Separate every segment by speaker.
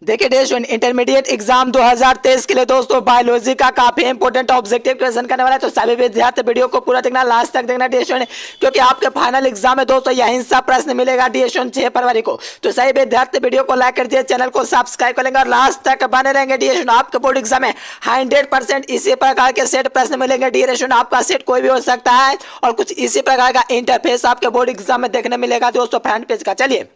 Speaker 1: देखिए dear student, intermediate exam 2023 के लिए दोस्तों बायोलॉजी का काफी इंपॉर्टेंट ऑब्जेक्टिव क्वेश्चन करने वाला है। तो सभी विद्यार्थी वीडियो को पूरा देखना, लास्ट तक देखना डियर स्टूडेंट, क्योंकि आपके फाइनल एग्जाम में दोस्तों यही सा प्रश्न मिलेगा डियर स्टूडेंट 6 फरवरी को। तो सही विद्यार्थी वीडियो को लाइक कर दिए, चैनल को सब्सक्राइब कर लेंगे और लास्ट तक बने रहेंगे डियर स्टूडेंट। आपके बोर्ड एग्जाम में 100% इसी प्रकार के सेट प्रश्न मिलेंगे डियर स्टूडेंट। आपका सेट कोई भी हो सकता है और कुछ इसी प्रकार का इंटरफेस आपके बोर्ड एग्जाम में देखने मिलेगा दोस्तों फ्रंट पेज का। चलिए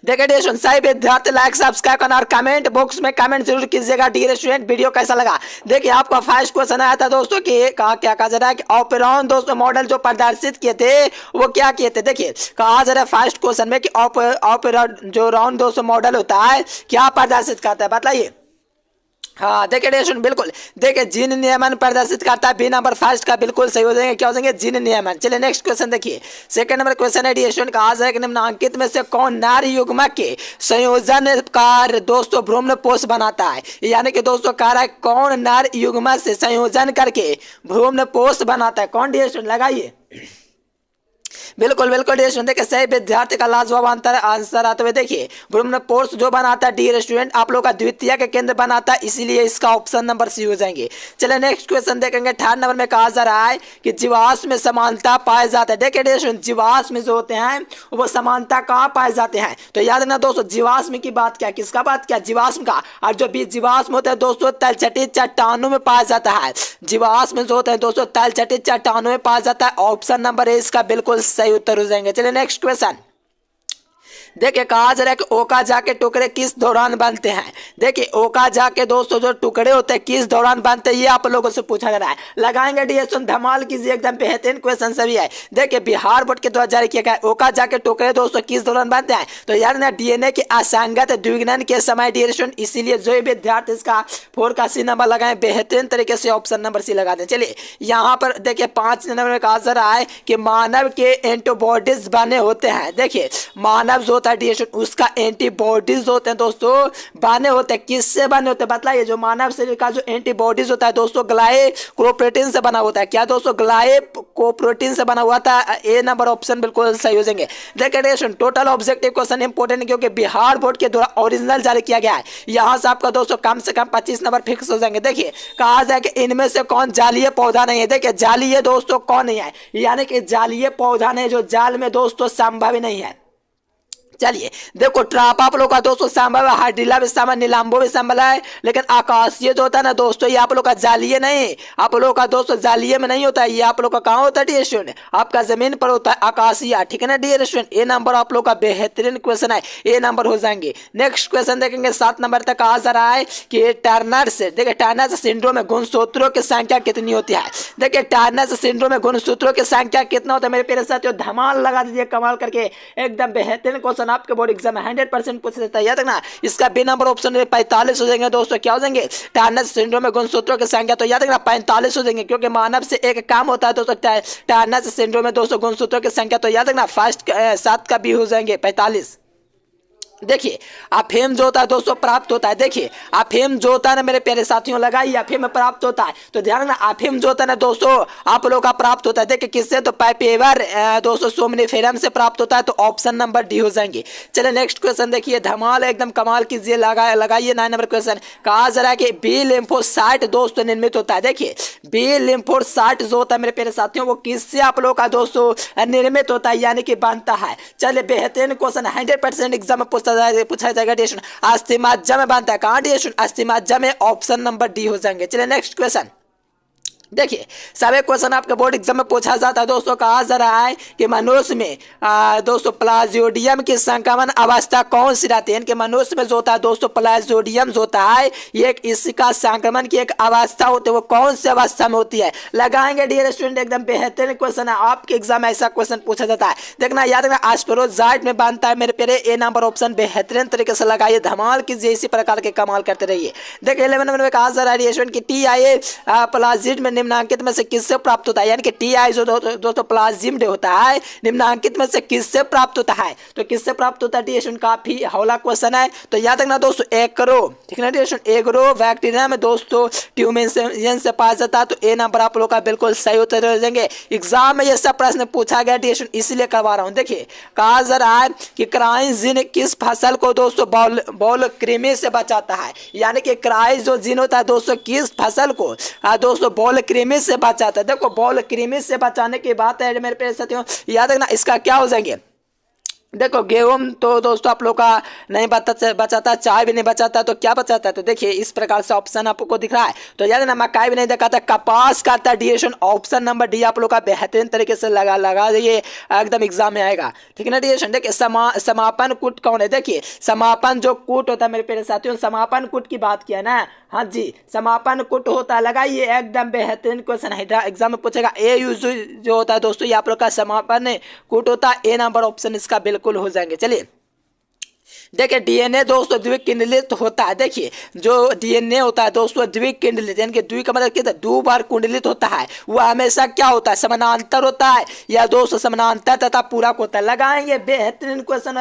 Speaker 1: देखिए डियर स्टूडेंट, सही विद्यार्थी लाइक सब्सक्राइब करना और कमेंट बॉक्स में कमेंट जरूर कीजिएगा डियर स्टूडेंट, वीडियो कैसा लगा। देखिए आपका फर्स्ट क्वेश्चन आया था दोस्तों कि क्या कहा जा रहा है कि ऑपेरॉन दोस्तों मॉडल जो प्रदर्शित किए थे वो क्या किए थे। देखिए कहा जा रहा है फर्स्ट क्वेश्चन में कि ऑपेरॉन जो राउंड दोस्तों मॉडल होता है क्या प्रदर्शित करता है, बताइए। हाँ देखिए डियर स्टूडेंट, बिल्कुल देखिए जीन नियमन प्रदर्शित करता है। बी नंबर फर्स्ट का बिल्कुल सही हो जाएंगे, क्या हो जाएंगे, जीन नियमन। चलिए नेक्स्ट क्वेश्चन देखिए, सेकंड नंबर क्वेश्चन है डियर स्टूडेंट, कहा जाए कि निम्नलिखित में से कौन नारी युग्मक के संयोजन कार दोस्तों भ्रूणपोष बनाता है। यानी कि दोस्तों कह रहा है कौन नारी युग्मक से संयोजन करके भ्रूणपोष बनाता है, कौन डियर स्टूडेंट, लगाइए। बिल्कुल बिल्कुल डियर स्टूडेंट, देखिए सही विद्यार्थी का लाजवाब आंसर आते हुए देखिए भ्रूणपोष जो बनाता है डियर स्टूडेंट आप लोग का द्वितीय के केंद्र बनाता है, इसीलिए इसका ऑप्शन नंबर सी हो जाएंगे। चलिए नेक्स्ट क्वेश्चन देखेंगे, थर्ड नंबर में कहा जा रहा है कि जीवाश्म में समानता पाए जाते हैं। देखिए डियर स्टूडेंट, जीवाश्म में जो होते हैं वो समानता कहाँ पाए जाते हैं, तो याद रखना दोस्तों जीवाश्म की बात क्या, किसका बात क्या, जीवाश्म का। और जो भी जीवाश्म होते हैं दोस्तों तलछटी चट्टानों में पाया जाता है। जीवाश्म जो होते हैं दोस्तों तलछटी चट्टानों में पाया जाता है, ऑप्शन नंबर ए इसका बिल्कुल सही उत्तर हो जाएंगे। चलिए नेक्स्ट क्वेश्चन देखिए, कहा जा रहा है कि ओका जाके टुकड़े किस दौरान बनते हैं। देखिए ओका जाके दोस्तों जो टुकड़े होते हैं किस दौरान बनते हैं, ये आप लोगों से पूछा जा रहा है। लगाएंगे डियर स्टूडेंट, धमाल कीजिए, एकदम बेहतरीन क्वेश्चन सभी है। देखिए बिहार बोर्ड के द्वारा जारी किया गया ओका जाके टुकड़े दोस्तों किस दौरान बनते हैं, तो यार ना डीएनए के असंगत द्विघटन के समय डियर स्टूडेंट, इसीलिए जो भी विद्यार्थी इसका 4 का सी नंबर लगाए बेहतरीन तरीके से ऑप्शन नंबर सी लगा दें। चलिए यहाँ पर देखिए 5 नंबर में कहा जा रहा है कि मानव के एंटीबॉडीज बने होते हैं। देखिए मानव जो होता है डियर स्टूडेंट उसका एंटीबॉडीज होते हैं दोस्तों बने होते हैं, किससे बने होते हैं बताइए। जो मानव शरीर का जो एंटीबॉडीज होता है दोस्तों ग्लाइकोप्रोटीन से बना होता है, क्या दोस्तों ग्लाइकोप्रोटीन से बना हुआ था। ए नंबर ऑप्शन बिल्कुल सही हो जाएंगे। देखिए टोटल ऑब्जेक्टिव क्वेश्चन इंपोर्टेंट क्योंकि बिहार बोर्ड के द्वारा ओरिजिनल जारी किया गया है, यहां से आपका दोस्तों कम से कम 25 नंबर फिक्स हो जाएंगे। देखिए कहा जाए कि इनमें से कौन जालीय पौधा नहीं है। देखिए जालीय दोस्तों कौन नहीं है, यानी कि जालीय पौधा नहीं जो जाल में दोस्तों संभव नहीं है। चलिए देखो ट्राप आप लोग का दोस्तों संभव है, हार्डिला भी संभव, नीलाम्बो भी संभव है, लेकिन आकाशीय जो होता है ना दोस्तों ये आप लोग का जालीय नहीं, आप लोग का दोस्तों जालीय में नहीं होता है, ये आप लोग का कहाँ होता है डियर स्टूडेंट, आपका जमीन पर होता है आकाशीय, ठीक है ना डियर स्टूडेंट। ए नंबर आप लोग का बेहतरीन क्वेश्चन है, ए नंबर हो जाएंगे। नेक्स्ट क्वेश्चन देखेंगे 7 नंबर तक कहा जा रहा है कि टर्नर से, देखिए टर्नर सिंड्रोम में गुणसूत्रों की संख्या कितनी होती है। देखिए टर्नर सिंड्रोम में गुणसूत्रों की संख्या कितना होता है मेरे प्यारे साथियों, धमाल लगा दीजिए कमाल करके, एकदम बेहतरीन क्वेश्चन आपके बोर्ड एग्जाम में 100% पूछ देता है। याद रखना इसका बी नंबर ऑप्शन 45 हो जाएंगे दोस्तों, क्या हो जाएंगे, टर्नर सिंड्रोम में गुणसूत्रों की संख्या, तो याद रखना 45 हो जाएंगे क्योंकि मानव से एक काम होता है दोस्तों टर्नर सिंड्रोम में दोस्तों गुणसूत्रों की संख्या, तो याद रखना फर्स्ट 7 का बी हो जाएंगे 45। देखिए अफीम जो होता है दोस्तों प्राप्त होता है, देखिए अफीम जो होता है ना मेरे प्यारे साथियों लगाइए अफीम प्राप्त होता है, तो ध्यान रखना अफीम जो होता है ना दोस्तों आप लोगों का प्राप्त होता है। देखिए किससे, तो पाइपेवर दोस्तों सोमनिफेरम से प्राप्त होता है, तो ऑप्शन नंबर डी हो जाएंगे। चलिए नेक्स्ट क्वेश्चन देखिए, धमाल एकदम कमाल कीजिए, लगाइए 9 नंबर क्वेश्चन। कहा जा रहा है कि बी लिम्फोसाइट दोस्तों निर्मित होता है। देखिए बी लिम्फोसाइट जो होता है मेरे प्यारे साथियों वो किससे आप लोगों का दोस्तों निर्मित होता है, यानी कि बनता है। चलिए बेहतरीन क्वेश्चन 100% एग्जाम में पूछा जाएगा डियर स्टूडेंट, अस्थिमज्जा में बनता है, कहां डियर स्टूडेंट, अस्थिमज्जा में, ऑप्शन नंबर डी हो जाएंगे। चलिए नेक्स्ट क्वेश्चन देखिए सभी क्वेश्चन आपके बोर्ड एग्जाम में पूछा जाता है दोस्तों। कहा जा रहा है कि मनुष्य में दोस्तों प्लाज्योडियम की संक्रमण अवस्था कौन सी रहती है, इनके मनुष्य में जो होता है दोस्तों प्लाज्योडियम जो होता है ये इसका संक्रमण की एक अवस्था होती है, वो कौन सी अवस्था में होती है, लगाएंगे डियर स्टूडेंट, एकदम बेहतरीन क्वेश्चन है, आपके एग्जाम में ऐसा क्वेश्चन पूछा जाता है। देखना याद रखना एस्पेरोजाइट में बनता है मेरे प्यारे, ए नंबर ऑप्शन बेहतरीन तरीके से लगाइए, धमाल कीजिए, इसी प्रकार के कमाल करते रहिए। देखिए 11 नंबर में कहा जा रहा है डियर स्टूडेंट की TIA प्लाजिड में निम्नांकित में से किससे प्राप्त होता है, यानी कि TI जो दोस्तों प्लाज्मिड होता है निम्नांकित में से किससे प्राप्त होता है, तो किससे प्राप्त होता है डियर, काफी हौला क्वेश्चन है। तो याद रखना दोस्तों एग्रो, ठीक है ना डियर, एग्रो बैक्टीरिया में दोस्तों ट्यूमेन से पाया जाता है। तो ए नंबर आप लोग का बिल्कुल सही उत्तर दे देंगे। एग्जाम में ये सब प्रश्न पूछा गया डियर, इसलिए करवा रहा हूँ। देखिए कहा जा रहा है कि क्राइस जीन किस फसल को दोस्तों बॉल कृमि से बचाता है, यानी कि क्राइस जो जीन होता है दोस्तों किस फसल को दोस्तों बॉल कृमि से बचाता है। देखो बॉल कृमि से बचाने की बात है मेरे प्यारे साथियों, याद रखना इसका क्या हो जाएंगे। देखो गेहूं तो दोस्तों आप लोग का नहीं बचाता, चाय भी नहीं बचाता, तो क्या बचाता है, तो देखिए इस प्रकार से ऑप्शन आपको दिख रहा है। तो याद ना मकाई भी नहीं दिखाता, कपास करता डिएशन, ऑप्शन नंबर डी आप लोग का बेहतरीन तरीके से लगा दिए, एकदम एग्जाम में आएगा, ठीक है ना डिएशन। देखिए समापन कूट कौन है, देखिए समापन जो कूट होता है मेरे प्यारे साथियों, समापन कूट की बात किया ना, हाँ जी समापन कूट होता है, लगाइए एकदम बेहतरीन क्वेश्चन है, एग्जाम में पूछेगा। ए यूज जो होता है दोस्तों ये आप लोग का समापन कूट होता है, ए नंबर ऑप्शन इसका बिल्कुल हो जाएंगे। चलिए देखिए डीएनए दोस्तों द्विकुंडलित होता है। देखिए जो डीएनए होता है दोस्तों द्विकुंडलित, यानी कि द्वि का मतलब क्या, दो बार कुंडलित होता है, वह हमेशा क्या होता है, समानांतर होता है या दोस्तों समानांतर तथा पूरक होता है। लगाएंगे बेहतरीन क्वेश्चन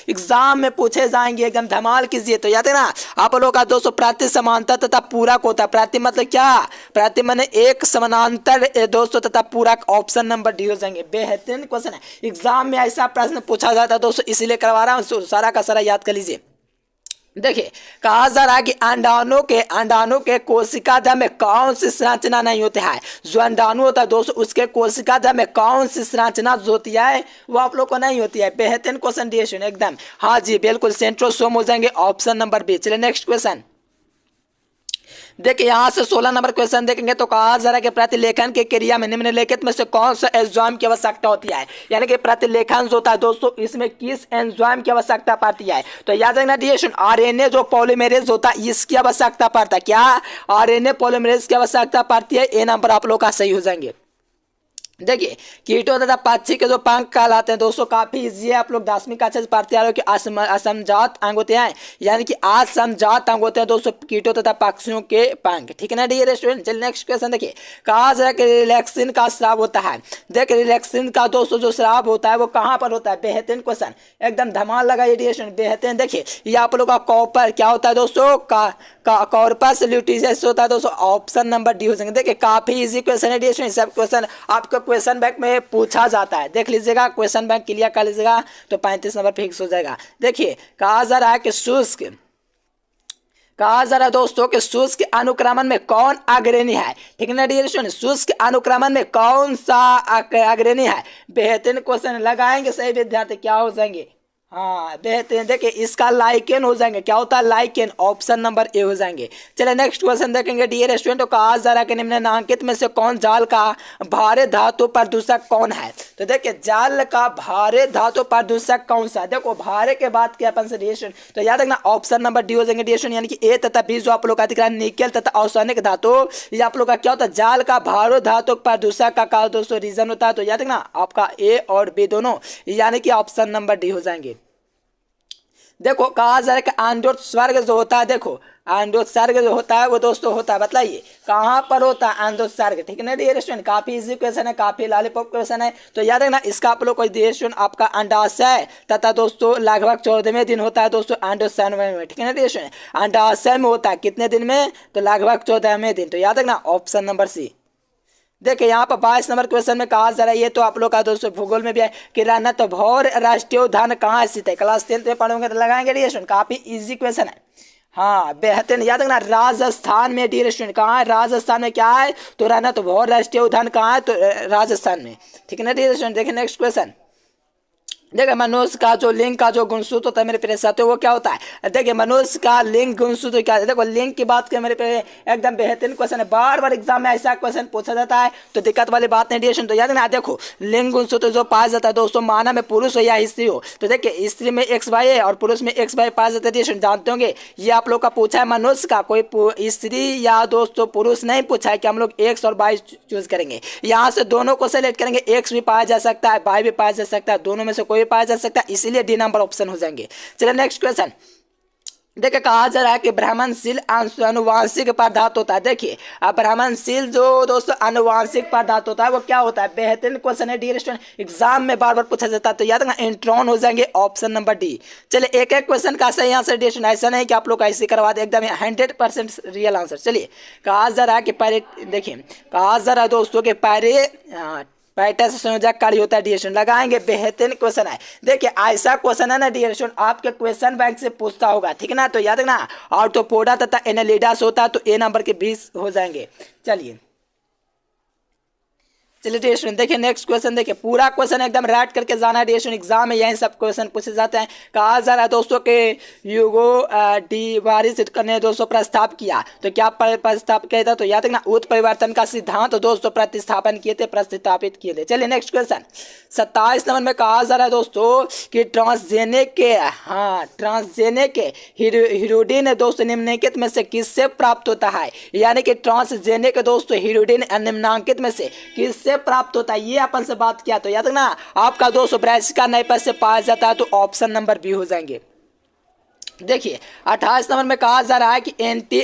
Speaker 1: एग्जाम में पूछे जाएंगे, एकदम धमाल कीजिए। तो याद है ना आप लोग का दोस्तों प्राति समांतर तथा पूरक होता है। प्राति मतलब क्या, प्राति माने एक समानांतर दोस्तों तथा पूरक, ऑप्शन नंबर डी हो जाएंगे। बेहतरीन क्वेश्चन है, एग्जाम में ऐसा प्रश्न पूछा जाता है दोस्तों, इसलिए करवा रहा हूँ, सारा का सारा याद कर लीजिए। देखिए कहा जा रहा है कि अंडाणु के कोशिका द्रव्य में कौन सी संरचना नहीं होती है। जो अंडाणु होता है दोस्तों उसके कोशिका द्रव्य में कौन सी संरचना जो होती है वो आप लोग को नहीं होती है। बेहतरीन क्वेश्चन दिए एकदम, हाँ जी बिल्कुल सेंट्रोसोम हो जाएंगे, ऑप्शन नंबर बी। चलिए नेक्स्ट क्वेश्चन देखिए यहाँ से 16 नंबर क्वेश्चन देखेंगे। तो कहा जा रहा है कि प्रतिलेखन की क्रिया में निम्नलिखित में से कौन सा एंजाइम की आवश्यकता होती है, यानी कि प्रतिलेखन जो होता है दोस्तों इसमें किस एंजाइम की आवश्यकता पड़ती है। तो याद रखना डिएशन आरएनए जो पॉलीमरेज होता है इसकी आवश्यकता पड़ता है। क्या, आरएनए पॉलीमरेज की आवश्यकता पड़ती है, ए नंबर आप लोग का सही हो जाएंगे। देखिए कीटों तथा पक्षी के जो पंख कहलाते हैं दोस्तों काफी इजी है, आप लोग 10वीं कक्षा से पढ़ते आ रहे हो कि असमजात अंग होते हैं, यानी कि असमजात अंग होते हैं दोस्तों कीटों तथा पक्षियों के पंख, ठीक है ना डियर स्टूडेंट। चलिए नेक्स्ट क्वेश्चन देखिए कहा जा रहा है कि रिलैक्सिन का स्राव होता है। देखिए रिलैक्सिन का दोस्तों जो स्राव होता है वो कहाँ पर होता है, बेहतरीन क्वेश्चन एकदम धमाल लगा ये डियर स्टूडेंट बेहतरीन। देखिए ये आप लोग का कॉपर क्या होता है दोस्तों, कॉर्पस ल्यूटियस होता है दोस्तों, ऑप्शन नंबर डी हो जाएंगे। देखिए काफी इजी क्वेश्चन है डियर, सब क्वेश्चन आपका क्वेश्चन बैंक में पूछा जाता है, देख लीजिएगा क्वेश्चन बैंक क्लियर कर लीजिएगा तो 35 नंबर फिक्स हो जाएगा। देखिए कहा जा रहा है कि शुष्क, कहा जा रहा है दोस्तों कि शुष्क अनुक्रमण में कौन अग्रणी है, ठीक है ना डियर स्टूडेंट, शुष्क अनुक्रमण में कौन सा अग्रणी है। बेहतरीन क्वेश्चन लगाएंगे सही विद्यार्थी, क्या हो जाएंगे, हाँ बेहतरीन। देखिए इसका लाइकेन हो जाएंगे, क्या होता है लाइकेन, ऑप्शन नंबर ए हो जाएंगे। चलिए नेक्स्ट क्वेश्चन देखेंगे डियर स्टूडेंट। कहा जा रहा है कि निम्नलिखित में से कौन जाल का भारे धातु प्रदूषक कौन है। तो देखिए जाल का भारे धातु प्रदूषक कौन सा, देखो भारे के बाद क्या अपन से डियर स्टूडेंट, तो याद रखना ऑप्शन नंबर डी हो जाएंगे डियर स्टूडेंट, यानी कि ए तथा बी जो आप लोग का दिख रहा है निकेल तथा औसनिक धातु, ये आप लोग का क्या होता है जाल का भारे धातु प्रदूषक का दोस्तों रीजन होता है। तो याद रखना आपका ए और बी दोनों, यानी कि ऑप्शन नंबर डी हो जाएंगे। देखो कहा जा रहा है कि आंदोत्सर्ग जो होता है, देखो आंदोत्सर्ग जो होता है वो दोस्तों होता है, बताइए कहाँ पर होता है आंदोत्सर्ग, ठीक है ना डियर स्टूडेंट। काफी इजी क्वेश्चन है, काफी लॉलीपॉप क्वेश्चन है। तो याद रखना इसका आप लोग को डियर स्टूडेंट आपका अंडाशय तथा दोस्तों लगभग 14वें दिन होता है दोस्तों अंडोत्सर्ग में, ठीक है ना डियर स्टूडेंट। अंडाशय में होता है कितने दिन में, तो लगभग 14वें दिन। तो याद रखना ऑप्शन नंबर सी। देखिए यहाँ पर 22 नंबर क्वेश्चन में कहा जा रहा है, ये तो आप लोग का दोस्तों भूगोल में भी है कि रणथंभौर राष्ट्रीय उद्यान कहाँ स्थित है, क्लास 10 में पढ़ोगे तो लगाएंगे डियर स्टूडेंट, काफी इजी क्वेश्चन है, हाँ बेहतरीन। याद रखना राजस्थान में डियर स्टूडेंट, कहाँ है राजस्थान में, क्या है तो रणथंभौर राष्ट्रीय उद्यान कहाँ है, तो राजस्थान में, ठीक है ना डियर स्टूडेंट। देखिए नेक्स्ट क्वेश्चन, देखिए मनुष्य का जो लिंग का जो गुणसूत्र होता है मेरे प्यारे साथियों वो क्या होता है। देखिए मनुष्य का लिंग गुणसूत्र क्या है, देखो लिंग की बात करें मेरे प्यारे एकदम बेहतरीन क्वेश्चन है, बार बार एग्जाम में ऐसा क्वेश्चन पूछा जाता है तो दिक्कत वाली बात नहीं डियर। तो याद ना देखो लिंग गुणसूत्र जो पाया जाता है दोस्तों मानव में पुरुष हो या स्त्री हो, तो देखिए स्त्री में XY है और पुरुष में XY पाया जाता है डियर, जानते होंगे। ये आप लोग का पूछा है मनुष्य का, कोई स्त्री या दोस्तों पुरुष नहीं पूछा है कि हम लोग X और Y चूज करेंगे, यहाँ से दोनों को सेलेक्ट करेंगे, X भी पाया जा सकता है Y भी पाया जा सकता है, दोनों में से कोई पाया जा सकता है, इसीलिए डी नंबर ऑप्शन हो जाएंगे। चलिए नेक्स्ट क्वेश्चन देखिए कहा जा रहा है कि भ्रमणशील अनुवांशिक पदार्थ होता है। देखिए अब भ्रमणशील जो दोस्तों अनुवांशिक पदार्थ होता है वो क्या होता है। बेहतरीन क्वेश्चन है डियर स्टूडेंट, एग्जाम में बार बार पूछा जाता है, तो याद रखना इंट्रॉन हो जाएंगे ऑप्शन नंबर डी। चलिए एक एक क्वेश्चन का सही आंसर डियर स्टूडेंट, ऐसा नहीं कि आप लोग ऐसे करवा दे, एकदम 100% रियल आंसर। चलिए कहा जा रहा है कि देखिए कहा जा रहा है दोस्तों के पैटर्न संयोजक कार्य होता है डियर स्टूडेंट, लगाएंगे। बेहतरीन क्वेश्चन है। देखिए ऐसा क्वेश्चन है ना डियर स्टूडेंट आपके क्वेश्चन बैंक से पूछता होगा, ठीक है ना, तो याद रखना ऑर्थोपोडा तथा एनालिडास होता है, तो ए नंबर के 20 हो जाएंगे। चलिए डियर स्टूडेंट देखिए नेक्स्ट क्वेश्चन, देखिए पूरा क्वेश्चन एकदम राइट करके जाना है डियर स्टूडेंट, एग्जाम में यही सब क्वेश्चन पूछे जाते हैं। कहा जा रहा है दोस्तों के युगो डिवारिस ने दोस्तों प्रस्ताव किया, तो क्या प्रस्ताव किया था, तो याद रखना उत्परिवर्तन का सिद्धांत दोस्तों प्रतिस्थापन किए थे, प्रस्तावित किए थे। चलिए नेक्स्ट क्वेश्चन 27 नंबर में कहा जा रहा है दोस्तों कि ट्रांसजेनिक के हीरोडिन दोस्तों निम्नलिखित में से किससे प्राप्त होता है। यानी कि ट्रांसजेनिक दोस्तों हीरोडिन निम्नलिखित में से किससे प्राप्त होता है, ये अपन से बात किया, तो याद रखना आपका दोस्तों ब्रासिका नाइपर से पाया जाता है, तो ऑप्शन नंबर बी हो जाएंगे। देखिए 28 नंबर में कहा जा रहा है कि एंटी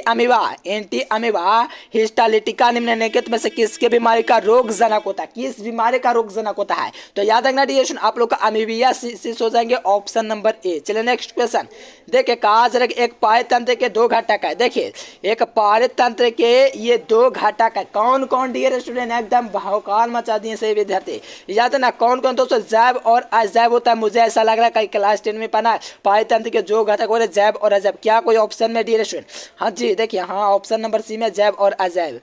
Speaker 1: अमीबा हिस्टालिटिका निम्नलिखित में से किसके बीमारी का रोग जनक होता है, किस बीमारी का रोग जनक होता है, तो याद रखना डियर आप लोग का अमीबियासिस हो जाएंगे, ऑप्शन नंबर ए। चलिए नेक्स्ट क्वेश्चन, देखिए कहा जा रहा है कि एक पारतंत्र के 2 घटक है। देखिए एक पारतंत्र के ये 2 घटक है, कौन कौन डियर स्टूडेंट, एकदम भौकाल मचा दिए सही विद्यार्थी, याद है ना कौन कौन दोस्तों, जैव और अजैव होता है। मुझे ऐसा लग रहा है कहीं क्लास 10 में पढ़ा पारतंत्र के 2 घटक जैव और अजैव, क्या कोई ऑप्शन में डियर स्टूडेंट, हाँ जी देखिए हाँ ऑप्शन नंबर सी में जैव और अजैव।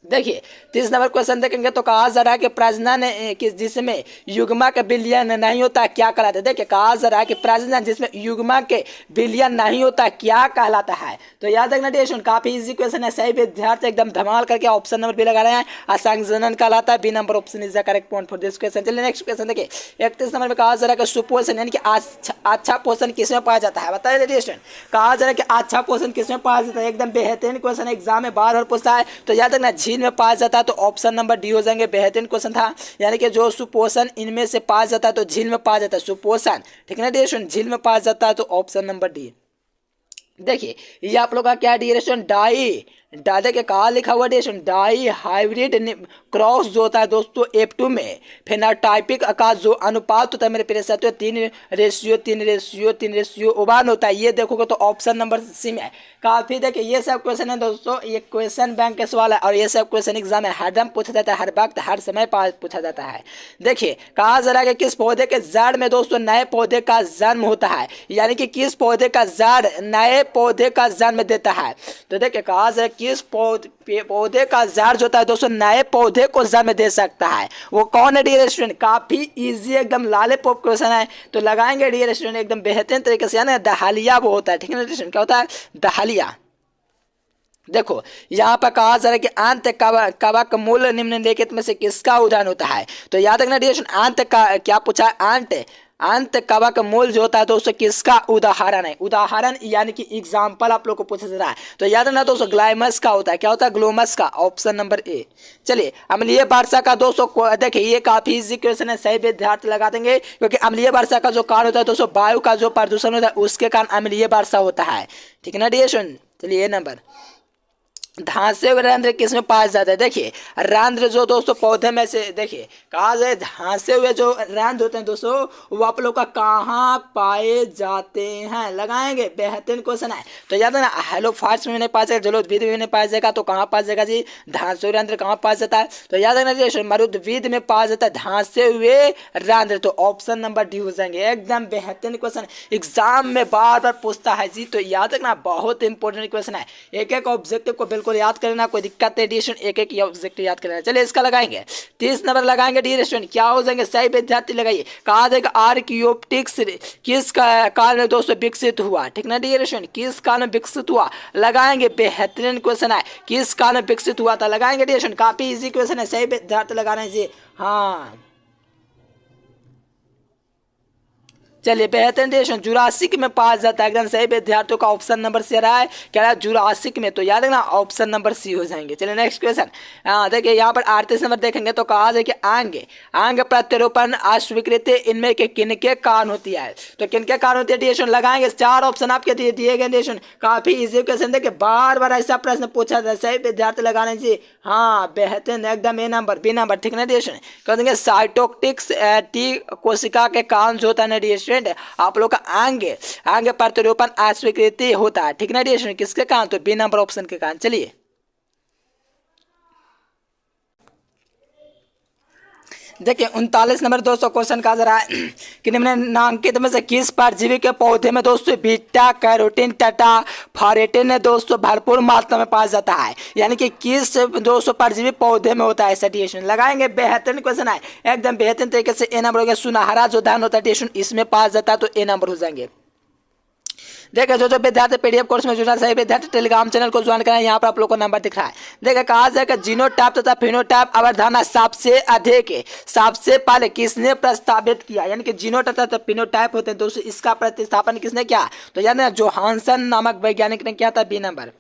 Speaker 1: देखिए 30 नंबर क्वेश्चन देखेंगे तो कहा जा रहा है कि प्रजनन जिसमें युग्मक विलयन नहीं होता क्या कहलाता है। देखिए कहा जा रहा है कि प्रजनन जिसमें युग्मक विलयन नहीं होता क्या कहलाता है, तो याद रखना डियर काफी इजी क्वेश्चन है, सही विद्यार्थी एकदम धमाल करके ऑप्शन नंबर बी लगा रहे हैं, असंजनन कहलाता है, B number option is the correct point for this question. चलिए नेक्स्ट क्वेश्चन देखिए 31 नंबर में कहा जा रहा है कि सुपोषण यानी कि अच्छा पोषण किसमें पाया जाता है, बताइए डियर कहा जा रहा है कि अच्छा पोषण किसमें पाया जाता है, एकदम बेहतरीन क्वेश्चन एग्जाम में बार बार पूछता है, तो याद रखना झील में पाया जाता है, तो ऑप्शन नंबर डी हो जाएंगे। बेहतरीन क्वेश्चन था, यानी कि जो सुपोषण इनमें से पाया जाता है तो झील में पाया जाता है सुपोषण, ठीक है ना डियर झील में पाया जाता है, तो ऑप्शन नंबर डी। देखिए ये आप लोग का क्या डियर डाले के कहा लिखा हुआ डियर डाई हाइब्रिड क्रॉस जो होता है दोस्तों F2 में फेनोटाइपिक का जो अनुपात होता है मेरे प्रिय साथियों 3:3:3:1 होता है, ये देखोगे तो ऑप्शन नंबर सी में है। काफी देखिए ये सब क्वेश्चन है दोस्तों, ये क्वेश्चन बैंक के सवाल है और ये सब क्वेश्चन एग्जाम में हरदम पूछा जाता है, हर वक्त हर समय पूछा जाता है। देखिए कहा जा रहा है कि किस पौधे के जड़ में दोस्तों नए पौधे का जन्म होता है, यानी कि किस पौधे का जड़ नए पौधे का जन्म देता है, तो देखिए कहा जा रहा है किस पौधे का जड़ जो होता है दोस्तों नए पौधे को जन्म दे सकता है, वो कौन है डियर स्टूडेंट, काफी इजी एकदम लाले पॉप क्वेश्चन है, तो लगाएंगे डियर स्टूडेंट एकदम बेहतरीन तरीके से, यानी दहालिया वो होता है, ठीक है ना, क्या होता है दहालिया। देखो यहाँ पर कहा जा रहा है कि अंत कवक मूल निम्नलिखित में से किसका उदाहरण होता है, तो याद रखना डियर अंत का क्या पूछा है, अंत कवक मूल जो होता है दोस्तों किसका उदाहरण है, उदाहरण यानी कि एग्जाम्पल आप लोग को पूछा जा रहा है, तो याद रखना दोस्तों ग्लाइमस का होता है, क्या होता है ग्लोमस का, ऑप्शन नंबर ए। चलिए अम्लीय वर्षा का दोस्तों देखिए ये काफी इजी क्वेश्चन है, सही विद्यार्थी लगा देंगे, क्योंकि अम्लीय वर्षा का जो कारण होता है दोस्तों वायु का जो प्रदूषण होता है उसके कारण अम्लीय वर्षा होता है, ठीक है ना डियर। चलिए नंबर धांसे हुए रंध्र किसमें पाया जाता है, देखिए रंध्र जो दोस्तों पौधे में से देखिए कहा जाए धांसे हुए जो रंध्र होते हैं दोस्तों वो आप लोग का कहाँ पाए जाते हैं, लगाएंगे बेहतरीन क्वेश्चन है, तो याद है ना हेलो फार्स में नहीं पाया जाएगा, जलोद्भिद में नहीं पाया जाएगा, तो कहाँ पाया जाएगा जी धांसे हुए रंध्र कहाँ पाया जाता है, तो याद रखना मरुद्भिद में पाया जाता है धांसे हुए रंध्र, तो ऑप्शन नंबर डी हो जाएंगे। एकदम बेहतरीन क्वेश्चन एग्जाम में बार बार पूछता है जी, तो याद रखना बहुत इंपॉर्टेंट क्वेश्चन है, एक एक ऑब्जेक्टिव को बिल्कुल याद करना, कोई दिक्कत नहीं डियर एक एक ऑब्जेक्टिव याद करना। चलिए इसका लगाएंगे 30 नंबर लगाएंगे डियर स्टूडेंट, क्या हो जाएंगे सही विद्यार्थी लगाइए। कहा जाएगा आर्कियोप्टिक्स किस काल में दोस्तों विकसित हुआ, ठीक ना डियर स्टूडेंट किस काल में विकसित हुआ, लगाएंगे बेहतरीन क्वेश्चन है, किस काल में विकसित हुआ था, लगाएंगे डियर स्टूडेंट, काफी इजी क्वेश्चन है, सही विद्यार्थी लगा रहे हैं जी हाँ। चलिए बेहतरीन डिएशन जुरासिक में पाया जाता है, एकदम सही विद्यार्थियों का ऑप्शन नंबर सी रहा है, क्या रहा है जुरासिक में, तो याद रखना ऑप्शन नंबर सी हो जाएंगे। चलिए नेक्स्ट क्वेश्चन, देखिए यहाँ पर 38 नंबर देखेंगे तो कहा जाए कि अंग प्रत्यारोपण अस्वीकृति इनमें के किनके कारण होती है, तो किनके कारण होती है डिएशन लगाएंगे। 4 ऑप्शन आपके दिए गए डिएशन, काफी इजी क्वेश्चन, देखिए बार बार ऐसा प्रश्न पूछा जाए, सही विद्यार्थी लगाने चाहिए। हाँ बेहतरीन एकदम ए नंबर बी नंबर, ठीक ना डिएशन, कह देंगे साइटोकिटिक्स टी कोशिका के कारण जो होता है ना डिएशन आप लोग का अंग प्रत्यारोपण अस्वीकृति होता है, ठीक ना डिएशन, किसके कारण, तो बी नंबर ऑप्शन के कारण। चलिए देखिए 39 नंबर दोस्तों क्वेश्चन कहा जा रहा है कि निम्नलिखित में से किस परजीवी के पौधे में दोस्तों बीटा कैरोटीन तथा फॉरेटिन दोस्तों भरपूर मात्रा में पाया जाता है, यानी कि किस दोस्तों परजीवी पौधे में होता है ऐसा डिएशन लगाएंगे। बेहतरीन क्वेश्चन है, एकदम बेहतरीन तरीके से ए नंबर हो गया। सुनहरा जो धान होता है डिएशन इसमें पाया जाता है, तो ए नंबर हो जाएंगे। देखिए जो विद्यार्थी पीडीएफ कोर्स में जुड़ना सही विद्यार्थी टेलीग्राम चैनल को ज्वाइन करें, यहाँ पर आप लोग को नंबर दिख रहा है। देखिए कहा जाएगा जीनोटाइप तथा फिनोटाइप अवधारणा सबसे अधिक सबसे पहले किसने प्रस्तावित किया, यानी कि जीनोटाइप तथा फिनोटाइप होते हैं दोस्तों, इसका प्रतिस्थापन किसने किया, तो यानी जोहानसन नामक वैज्ञानिक ने किया था, बी नंबर।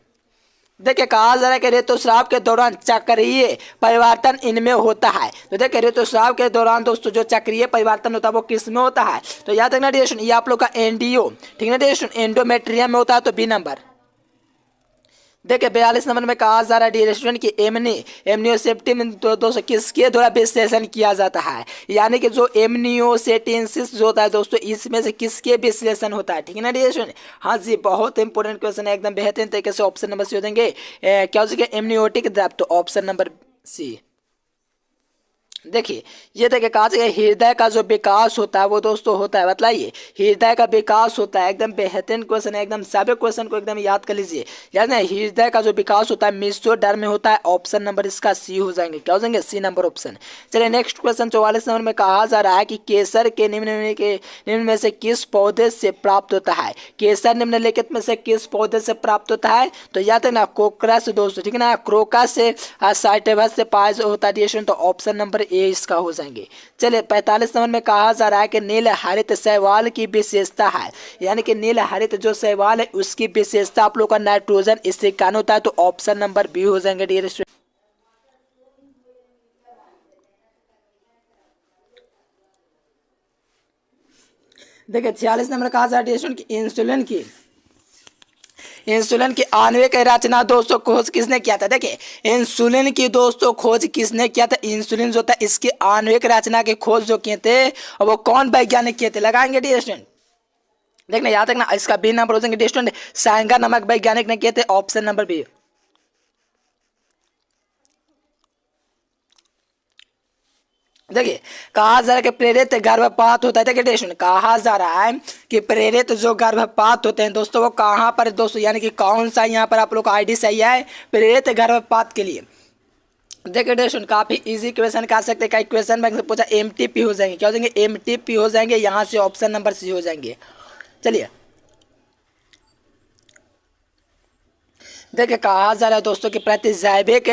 Speaker 1: देखिए कहा जा रहा है कि ऋतुस्राव के दौरान चक्रीय परिवर्तन इनमें होता है, तो देखिए ऋतुस्राव के दौरान दोस्तों जो चक्रीय परिवर्तन होता है वो किस में होता है, तो याद रखना डिएशन ये आप लोग का एंडियो, ठीक है डिएशन एंडोमेट्रियम में होता है, तो बी नंबर। देखिए 42 नंबर में कहा जा रहा है डिएशन की एमनियोसेप्टी में दोस्तों किसके द्वारा विश्लेषण किया जाता है, यानी कि जो एमनियोसेटेंसिस जो होता है दोस्तों इसमें से किसके विश्लेषण होता है, ठीक है ना डिएशन। हाँ जी बहुत इंपॉर्टेंट क्वेश्चन है, एकदम बेहतरीन तरीके से ऑप्शन नंबर सी हो देंगे, क्या हो जाएगा एमनियोटिक द्रव, तो ऑप्शन नंबर सी। देखिए ये देखिए कहा जाए हृदय का जो विकास होता है वो दोस्तों होता है, बताइए हृदय का विकास होता है, एकदम बेहतरीन क्वेश्चन है, एकदम सभी क्वेश्चन को एकदम याद कर लीजिए। याद है हृदय का जो विकास होता है मेसोडर्म में होता है, ऑप्शन नंबर इसका सी हो जाएंगे, क्या हो जाएंगे सी नंबर ऑप्शन। चलिए नेक्स्ट क्वेश्चन 44 नंबर में कहा जा रहा है कि केसर के निम्न में से किस पौधे से प्राप्त होता है, केसर निम्नलिखित में से किस पौधे से प्राप्त होता है, तो याद है ना कोकरस दोस्तों, ठीक है ना क्रोकस से साइटेबस से पाया होता है, तो ऑप्शन नंबर ए इसका हो जाएंगे। चलिए 45 नंबर में कहा जा रहा है कि नील हरित शैवाल की विशेषता है, यानी कि नील हरित जो शैवाल है उसकी विशेषता आप लोग का नाइट्रोजन इससे कारण होता है, तो ऑप्शन नंबर बी हो जाएंगे डियर स्टूडेंट। देखिए 46 नंबर कहा जा रहा है कि इंसुलिन की आणविक रचना दोस्तों खोज किसने किया था। देखिए इंसुलिन की दोस्तों खोज किसने किया था, इंसुलिन जो था इसकी आणविक रचना की खोज जो किए थे और वो कौन वैज्ञानिक किए थे, लगाएंगे डी स्टूडेंट। देखना याद रखना इसका बी नंबर हो जाएंगे डी स्टूडेंट, साइंगर नामक वैज्ञानिक ने किए थे, ऑप्शन नंबर बी। देखिए कहा जा रहा है कि प्रेरित गर्भपात होता है, देखिए डेशन कहा जा रहा है कि प्रेरित जो गर्भपात होते हैं दोस्तों वो कहाँ पर दोस्तों, यानी कि कौन सा यहाँ पर आप लोग का आईडी सही है प्रेरित गर्भपात के लिए। देखिए डेशन काफी इजी क्वेश्चन कह सकते हैं, कई क्वेश्चन बैंक से पूछा एमटीपी हो जाएंगे, क्या हो जाएंगे एमटीपी हो जाएंगे, यहाँ से ऑप्शन नंबर सी हो जाएंगे। चलिए देखिए कहा जा रहा है दोस्तों कि प्रतिजैविक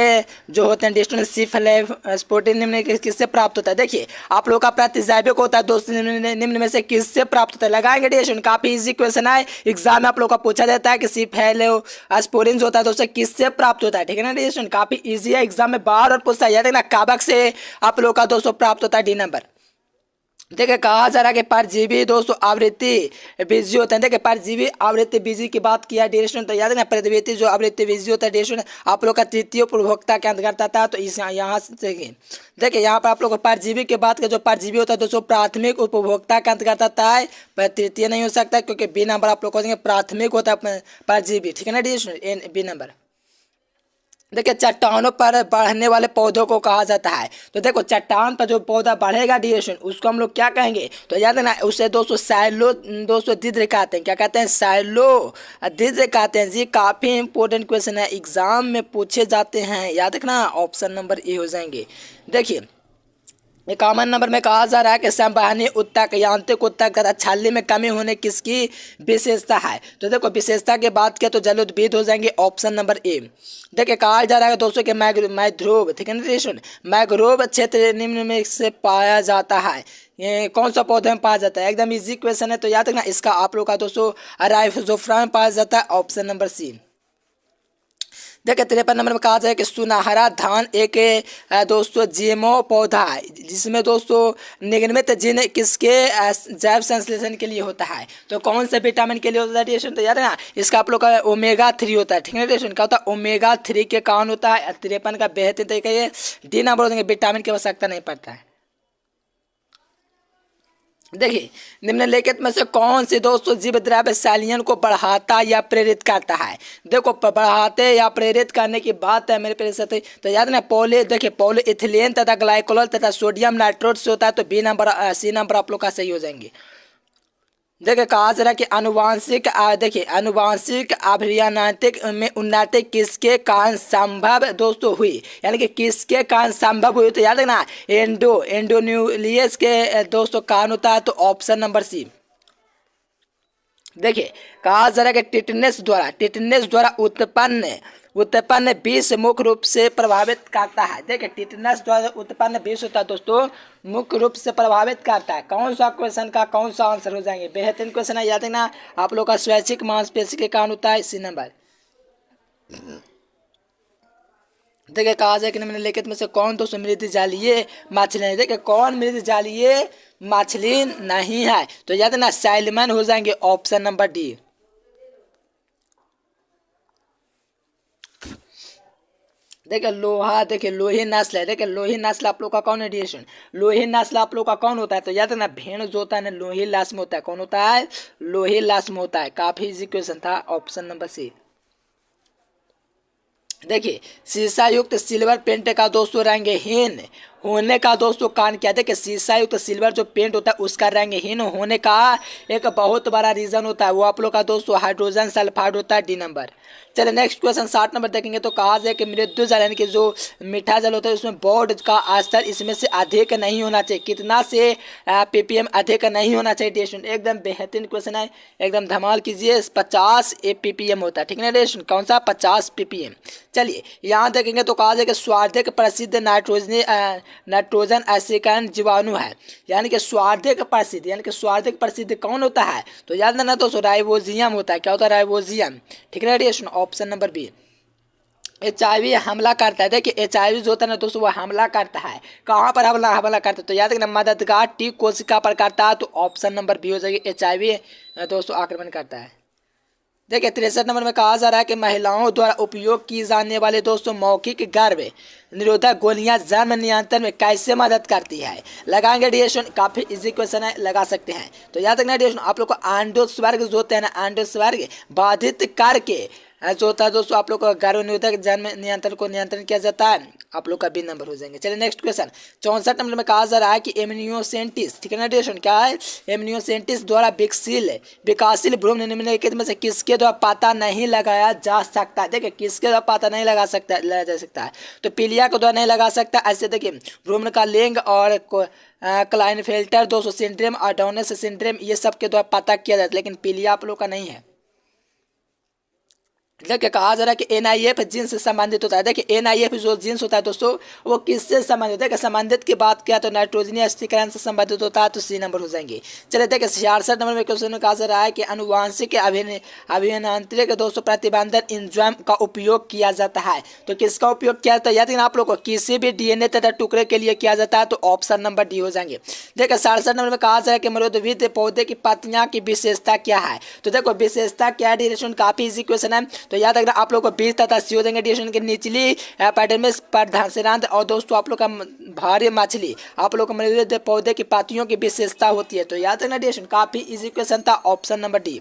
Speaker 1: जो होते हैं डिस्टोसिफेलोस्पोर्टिन निम्न किससे प्राप्त होता है। देखिए आप लोग का प्रतिजैविक होता है दोस्तों निम्न में से किससे प्राप्त होता है, लगाएंगे डिस्टोन, काफी इजी क्वेश्चन है, एग्जाम में आप लोग का पूछा जाता है कि सिफेलोस्पोरिन जो होता है दोस्तों किससे प्राप्त होता है, ठीक है ना डिस्टोन, काफी इजी है, एग्जाम में बार बार पूछता है, याद रखना कवक से आप लोग का दोस्तों प्राप्त होता है, डी नंबर। देखिए कहा जा रहा है कि परजीवी दोस्तों आवृत्ति बीजी होते हैं। देखिए परजीवी आवृत्ति बीजी की बात किया डिरेक्शन, तो याद है ना प्रतिवेदी जो आवृत्ति बीजी होता है डिरेक्शन आप लोग का तृतीय उपभोक्ता के अंतर्गत आता है, तो इस यहाँ से देखिए यहाँ पर आप लोग परजीवी की बात करें, जो परजीवी होता है दोस्तों प्राथमिक उपभोक्ता के अंतर्गत आता है, तृतीय नहीं हो सकता क्योंकि बी नंबर आप लोग को देंगे प्राथमिक होता है परजीवी, ठीक है ना डिरेक्शन बी नंबर। देखिए चट्टानों पर बढ़ने वाले पौधों को कहा जाता है, तो देखो चट्टान पर जो पौधा बढ़ेगा डिएशन उसको हम लोग क्या कहेंगे, तो याद है ना उसे दोस्तों सैलो दोस्तों दिद्र कहते हैं, क्या कहते हैं सैलो दिद्र कहते हैं जी। काफ़ी इंपॉर्टेंट क्वेश्चन है, एग्जाम में पूछे जाते हैं, याद रखना ऑप्शन नंबर ए हो जाएंगे। देखिए 51 नंबर में कहा जा रहा है कि संवहनी ऊतक यांत्रिक ऊतक तथा छाली में कमी होने किसकी विशेषता है। तो देखो विशेषता की बात किया तो जलोद्भिद हो जाएंगे, ऑप्शन नंबर ए। देखिए कहा जा रहा है दोस्तों कि मैग्रोव, ठीक है ना, मैग्रोव क्षेत्र निम्न में से पाया जाता है। ये कौन सा पौधे में पाया जाता है, एकदम इजी क्वेश्चन है, तो याद रखना इसका आप लोग का दोस्तों राइजोफ्रा में पाया जाता है, ऑप्शन नंबर सी। देखिए 53 नंबर में कहा जाए कि सुनहरा धान एक दोस्तों जीएमओ पौधा है जिसमें दोस्तों निगमित जिन किसके जैव संश्लेषण के लिए होता है। तो कौन से विटामिन के लिए होता है रेडिएशन, तो याद है ना इसका आप लोग का ओमेगा 3 होता है, ठीक है रेडिएशन क्या होता है, ओमेगा 3 के कारण होता है। 53 का बेहतरीन तरीका ये डी नंबर हो देंगे, विटामिन की आवश्यकता नहीं पड़ता है। देखिए निम्नलिखित में से कौन सी दोस्तों जीव द्रव्य सैलियन को बढ़ाता या प्रेरित करता है। देखो बढ़ाते या प्रेरित करने की बात है मेरे प्यारे साथी, तो याद ना देखिए पॉलीइथिलीन तथा ग्लाइकोल तथा सोडियम नाइट्रोट से होता है, तो बी नंबर सी नंबर आप लोग का सही हो जाएंगे। देखिए कहा जा रहा है कि आनुवांशिक अभियांत्रिक में उन्नति किसके कारण संभव दोस्तों हुई, यानी कि किसके कारण संभव हुई, तो याद रखना एंडोन्यूक्लियस के दोस्तों कारण होता है, तो ऑप्शन नंबर सी। देखिए कहा जा रहा है कि टिटनेस द्वारा उत्पन्न विष मुख्य रूप से प्रभावित करता है। देखिए टिटनेस द्वारा उत्पन्न विष होता है दोस्तों मुख्य रूप से प्रभावित करता है। कौन सा क्वेश्चन का कौन सा आंसर हो जाएंगे, बेहतरीन क्वेश्चन है, याद रखना आप लोग का स्वैच्छिक मांसपेशी के कारण होता है, इसी नंबर। देखिए कहा जाए कि निम्नलिखित में से कौन दोस्तों मृत जालीय मछली है। देखिए कौन मृत जालीय मछली नहीं है, तो याद ना सैल्मन हो जाएंगे, ऑप्शन नंबर डी। देखिए लोही नस्ल है। देखिए लोही नस्ल आप लोग का कौन है रेडिएशन, लोही नस्ल आप लोग का कौन होता है, तो याद है ना भेड़ जो होता है ना लोही लाश में होता है, कौन होता है, लोही लाश में होता है। काफी इजी क्वेश्चन था, ऑप्शन नंबर सी। देखिए शीशा युक्त सिल्वर पेंट का दोस्तों रंगहीन होने का दोस्तों कारण क्या है, कि शीशा युक्त सिल्वर जो पेंट होता है उसका रंगहीन होने का एक बहुत बड़ा रीजन होता है, वो आप लोग का दोस्तों हाइड्रोजन सल्फाइड होता है, डी नंबर। चलिए नेक्स्ट क्वेश्चन 60 नंबर देखेंगे, तो कहा जाए कि मृत्यु जल यानी कि जो मीठा जल होता है उसमें बोर्ड का स्तर इसमें से अधिक नहीं होना चाहिए, कितना से ppm अधिक नहीं होना चाहिए रेडिएशन, एकदम बेहतरीन क्वेश्चन है, एकदम धमाल कीजिए। 50 ppm होता है, ठीक है रेडिएशन, कौन सा 50 ppm। चलिए यहाँ देखेंगे तो कहा जाए कि सर्वाधिक प्रसिद्ध नाइट्रोजन एसिकरण जीवाणु है, यानी कि सर्वाधिक प्रसिद्ध प्रसिद्ध कौन होता है, तो याद ना दोस्तों राइबोजियम होता है, क्या होता है राइबोजियम, ठीक है radiation, option number B. HIV हमला करता है। देखिए HIV जो होता है ना दोस्तों वो हमला करता है, कहाँ पर हमला करता है, तो याद रखना मददगार टी कोशिका पर करता है, तो ऑप्शन नंबर बी हो जाएगी, HIV दोस्तों आक्रमण करता है। देखिए 63 नंबर में कहा जा रहा है कि महिलाओं द्वारा उपयोग की जाने वाले दोस्तों मौखिक गर्भ निरोधक गोलियां जन्म नियंत्रण में कैसे मदद करती है, लगाएंगे रेडिएशन, काफी इजी क्वेश्चन है, लगा सकते हैं। तो याद रखना रेडिएशन आप लोग को एंडोस्पर्म जो होते हैं ना, एंडोस्पर्म बाधित करके जो होता है दोस्तों आप लोग का गर्भ निरोधक जन्म नियंत्रण को नियंत्रण किया जाता है, आप लोग का बी नंबर हो जाएंगे। चलिए नेक्स्ट क्वेश्चन 64 नंबर में कहा जा रहा है कि एमनियोसेंटिस, ठीक है ना रेडिएशन, क्या है, एमनियोसेंटिस द्वारा विकासशील भ्रूण निम्नलिखित में से किसके द्वारा पता नहीं लगाया जा सकता है। देखिए किसके द्वारा पता नहीं लगाया जा सकता है, तो पीलिया के द्वारा नहीं लगा सकता। ऐसे देखिए भ्रूण का लिंग और क्लाइनफेल्टर दोस्तों सिंड्रोम और डाउनेस सिंड्रोम ये सब के द्वारा पता किया जाता है, लेकिन पीलिया आप लोग का नहीं है। देखिए कहा जा रहा है कि NIF जीन से संबंधित होता है। देखिए NIF जो जीन्स होता है दोस्तों वो किससे संबंधित है, संबंधित की बात किया तो नाइट्रोजन स्थिरीकरण से संबंधित होता है, तो सी नंबर हो जाएंगे। चलिए देखिए 66 नंबर में क्वेश्चन में कहा जा रहा है कि अनुवांशिक अभियांत्रिक दोस्तों प्रतिबंधन एंजाइम का उपयोग किया जाता है, तो किसका उपयोग किया जाता है, याद आप लोग को किसी भी DNA तथा टुकड़े के लिए किया जाता है, तो ऑप्शन नंबर डी हो जाएंगे। देखिए 67 नंबर में कहा जा रहा है कि मरुदविद पौधे की पत्तियां की विशेषता क्या है, तो देखो विशेषता क्या है डिरेक्शन, काफी इजी क्वेश्चन है, तो याद रखना आप लोग को 20 तथा सी हो जाएंगे डिरेक्शन के निचली एपिडर्मिस पर धांसेरांत और दोस्तों आप लोग का भारी मछली आप लोग को मरुदविद पौधे की पत्तियों की विशेषता होती है, तो याद रखना डिरेक्शन, काफी इजी क्वेश्चन था, ऑप्शन नंबर डी।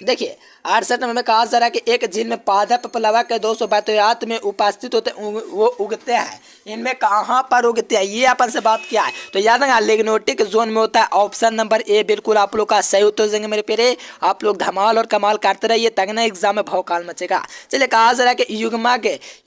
Speaker 1: देखिए 68 नंबर में कहा जा रहा है कि एक झील में पादप प्लवक के 200 वातावरण में उपस्थित होते वो उगते हैं। इनमें कहाँ पर उगते हैं ये अपन से बात किया है। तो याद रखना लिग्नोटिक जोन में होता है। ऑप्शन नंबर ए बिल्कुल आप लोग का सही उत्तर देंगे मेरे प्यारे। आप लोग धमाल और कमाल करते रहिए, तगना एग्जाम में भौकाल मचेगा। चलिए कहा जा रहा है कि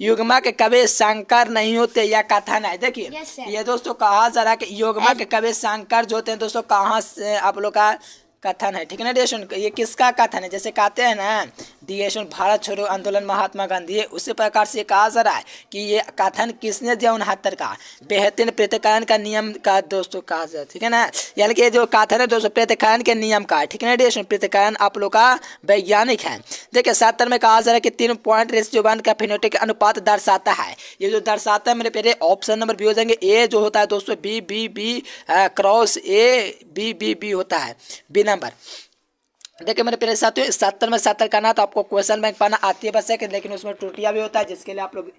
Speaker 1: युग्मा के कवि शंकर नहीं होते या कथन है। देखिए ये दोस्तों कहा जा रहा है कि युग्मा के कवि शंकर जो होते हैं दोस्तों कहाँ से आप लोग का कथन है, ठीक है ना डिएशन। ये किसका कथन है, जैसे कहते हैं ना डिएशन भारत छोड़ो आंदोलन महात्मा गांधी है, उसी प्रकार से कहा जा रहा है कि ये कथन किसने दिया 69 का बेहतरीन पृथक्करण का नियम का दोस्तों कहा जाए, ठीक है ना। यानी कि जो कथन है दोस्तों पृथक्करण के नियम का, ठीक है ना डिएशन। पृथक्करण आप लोग का वैज्ञानिक है। देखिए 70 में कहा जा रहा है कि 3 पॉइंट रेशियो वन का फिनोटिक अनुपात दर्शाता है। ये जो दर्शाता है मेरे प्यारे ऑप्शन नंबर बी हो जाएंगे। ए जो होता है दोस्तों बी क्रॉस ए बी होता है बी नंबर। देखिए मेरे प्यारे साथियों 70 में 70 करना तो आपको क्वेश्चन बैंक पाना आती है बस है, लेकिन उसमें त्रुटियां भी होता है जिसके लिए आप लोग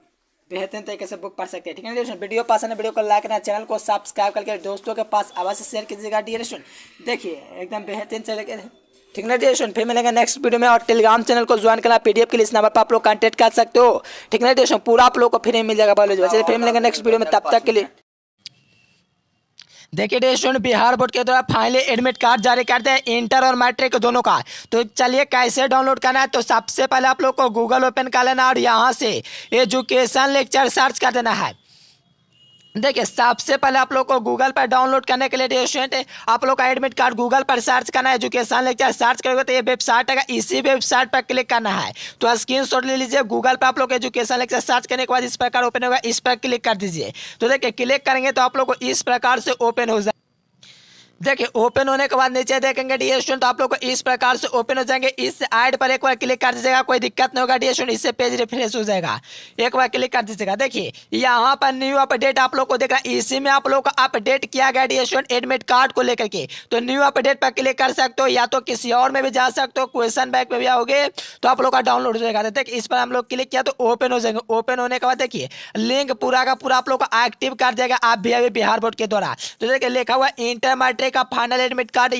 Speaker 1: बेहतरीन तरीके से बुक पढ़ सकते हैं, ठीक है ना। वीडियो पसंद है वीडियो को लाइक करना, चैनल को सब्सक्राइब करके दोस्तों के पास अवश्य शेयर कीजिएगा डिएशन। देखिए एकदम बेहतरीन चलेगा, ठीक है डिएशन। फिर मिलेंगे नेक्स्ट वीडियो में। और टेलीग्राम चैनल को ज्वाइन करना, पीडीएफ के लिए इस नंबर पर आप लोग कांटेक्ट कर सकते हो, ठीक है डिएशन। पूरा आप लोग को फ्री मिल जाएगा बायोलॉजी। फिर मिलेंगे नेक्स्ट वीडियो में, तब तक के लिए देखिए स्टूडेंट बिहार बोर्ड के द्वारा फाइनली एडमिट कार्ड जारी करते हैं इंटर और मैट्रिक दोनों का। तो चलिए कैसे डाउनलोड करना है। तो सबसे पहले आप लोग को गूगल ओपन कर लेना और यहाँ से एजुकेशन लेक्चर सर्च कर देना है। देखिए सबसे पहले आप लोग को गूगल पर डाउनलोड करने के लिए स्टूडेंट आप लोग का एडमिट कार्ड गूगल पर सर्च करना है। एजुकेशन लेक्चर सर्च करोगे तो ये वेबसाइट है, इसी वेबसाइट पर क्लिक करना है। तो स्क्रीनशॉट ले लीजिए। गूगल पर आप लोग एजुकेशन लेक्चर सर्च करने के बाद इस प्रकार ओपन होगा, इस पर क्लिक कर दीजिए। तो देखिए क्लिक करेंगे तो आप लोग को इस प्रकार से ओपन हो जाए। देखिए ओपन होने के बाद नीचे देखेंगे डियर स्टूडेंट तो आप लोग को इस प्रकार से ओपन हो जाएंगे। इस ऐड पर एक बार क्लिक कर दीजिएगा, कोई दिक्कत नहीं होगा डियर स्टूडेंट, इससे पेज रिफ्रेश हो जाएगा। एक बार क्लिक कर दीजिएगा। देखिए यहाँ पर न्यू अपडेट आप लोग को देख रहा है, इसी में आप लोग को अपडेट किया गया डियर स्टूडेंट एडमिट कार्ड को लेकर के। तो न्यू अपडेट पर क्लिक कर सकते हो, या तो किसी और में भी जा सकते हो, क्वेश्चन बैंक में भी आओगे तो आप लोग का डाउनलोड हो जाएगा। देखिए इस पर हम लोग क्लिक किया तो ओपन हो जाएंगे। ओपन होने के बाद देखिए लिंक पूरा का पूरा आप लोग को एक्टिव कर देगा आप भी अभी बिहार बोर्ड के द्वारा। तो देखिए लिखा हुआ इंटर मैट्रिक का फाइनल एडमिट कार्ड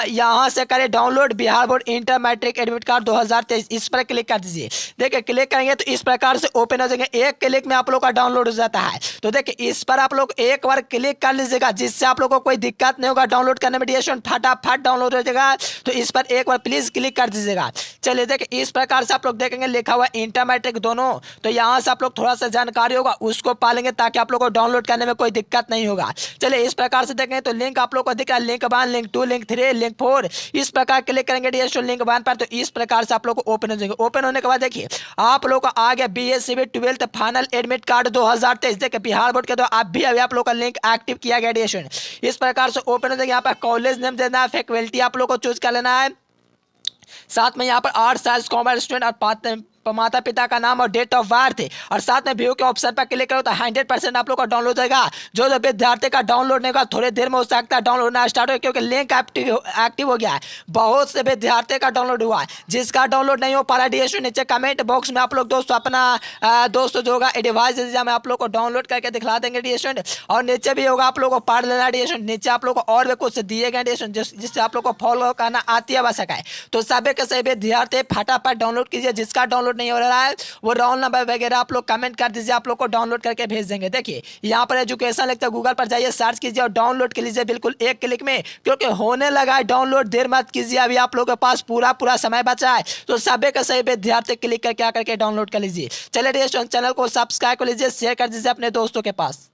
Speaker 1: यहां से करें download Bihar board inter matric admit card 2023, इस पर क्लिक कर दीजिए। देखिए क्लिक करेंगे तो इस प्रकार से ओपन हो जाएंगे। एक क्लिक में आप लोग का डाउनलोड हो जाता है। तो देखिए इस पर आप लोग एक बार क्लिक कर लीजिएगा, जिससे आप लोग को कोई दिक्कत नहीं होगा डाउनलोड करने में। डिएशन फटाफट डाउनलोड हो जाएगा। तो इस पर एक बार प्लीज क्लिक कर दीजिएगा। चलिए देखिए इस प्रकार से आप लोग देखेंगे लिखा हुआ इंटर मैट्रिक दोनों। तो यहाँ से आप लोग थोड़ा सा जानकारी होगा उसको पालेंगे ताकि आप लोग को डाउनलोड करने में कोई दिक्कत नहीं होगा। चलिए इस प्रकार से देखेंगे तो लिंक आप लोग को दिख रहा है, लिंक 1 लिंक 2 लिंक 3 लिंक 4, इस प्रकार क्लिक करेंगे डियर लिंक 1 पर। तो इस प्रकार से आप लोग को ओपन हो जाएंगे। ओपन होने के बाद देखिए आप लोग को आ गया BSc 12th final admit card 2023। देखिए बिहार बोर्ड के द्वारा आप भी अभी आप लोग का लिंक एक्टिव किया गया डियर। इस प्रकार से ओपन हो जाएंगे। यहाँ पर कॉलेज नेम देना है, फैकल्टी आप लोग को चूज कर लेना है, साथ में यहाँ पर आर्ट्स साइंस कॉमर्स स्टूडेंट और माता पिता का नाम और डेट ऑफ बर्थ है। और साथ में व्यू के ऑप्शन पर क्लिक करो तो 100% आप लोग का डाउनलोड हो जाएगा। जो विद्यार्थी का डाउनलोड नहीं होगा थोड़ी देर में हो सकता है डाउनलोड होना स्टार्ट हो, क्योंकि लिंक एक्टिव हो गया है। बहुत से विद्यार्थी का डाउनलोड हुआ है, जिसका डाउनलोड नहीं हो पा रहा है नीचे कमेंट बॉक्स में आप लोग दोस्तों अपना दोस्तों जो होगा एडवाइस में आप लोग को डाउनलोड करके दिखला देंगे डिएशन। और नीचे भी होगा आप लोग को पढ़ लेना डिएशन। नीचे आप लोग को और भी कुछ दिए गए डिएशन जिससे आप लोग को फॉलो करना आती आवश्यक है। तो सभी के सभी विद्यार्थी फटाफट डाउनलोड कीजिए। जिसका डाउनलोड नहीं हो रहा है वो रोल नंबर वगैरह आप लोग कमेंट कर दीजिए, आप लोग को डाउनलोड करके भेज देंगे। देखिए यहाँ पर एजुकेशन लेक्चर गूगल पर जाइए, सर्च कीजिए और डाउनलोड कर लीजिए बिल्कुल एक क्लिक में, क्योंकि होने लगा है डाउनलोड। देर मत कीजिए, अभी आप लोगों के पास पूरा समय बचा है। तो सभी का सही विद्यार्थी क्लिक करके आकर के डाउनलोड कर लीजिए। चलिए चैनल को सब्सक्राइब कर लीजिए, शेयर कर दीजिए अपने दोस्तों के पास।